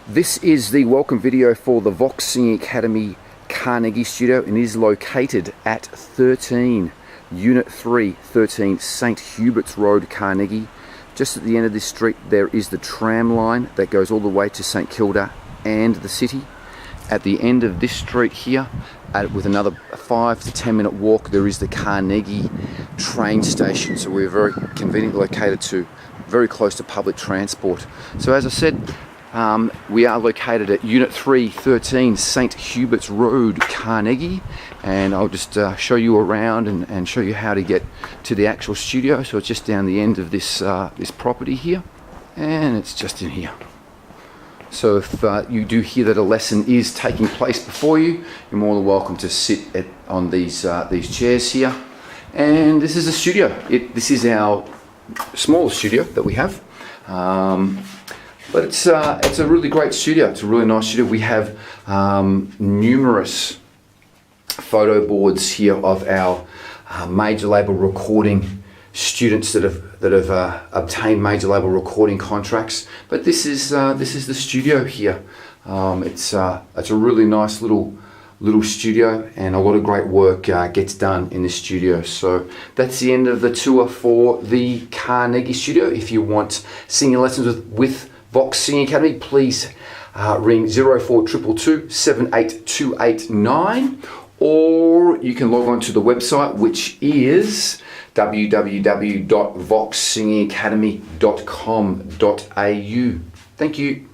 This is the welcome video for the Vox Singing Academy Carnegie studio, and it is located at 13 Unit 3, 13 St Huberts Road, Carnegie. Just at the end of this street there is the tram line that goes all the way to St Kilda and the city. At the end of this street here, with another 5 to 10 minute walk, there is the Carnegie train station. So we're very conveniently located to, very close to public transport. So as I said, we are located at Unit 3, 13 St Huberts Road, Carnegie, and I'll just show you around and show you how to get to the actual studio. So it's just down the end of this this property here, and it's just in here. So if you do hear that a lesson is taking place before you, you're more than welcome to sit on these chairs here. And this is a studio. This is our small studio that we have. But it's a really great studio. It's a really nice studio. We have numerous photo boards here of our major label recording students that have obtained major label recording contracts. But this is the studio here. It's a really nice little studio, and a lot of great work gets done in this studio. So that's the end of the tour for the Carnegie studio. If you want singing lessons with Vox Singing Academy, please ring 04222 78289, or you can log on to the website, which is www.voxsingingacademy.com.au. Thank you.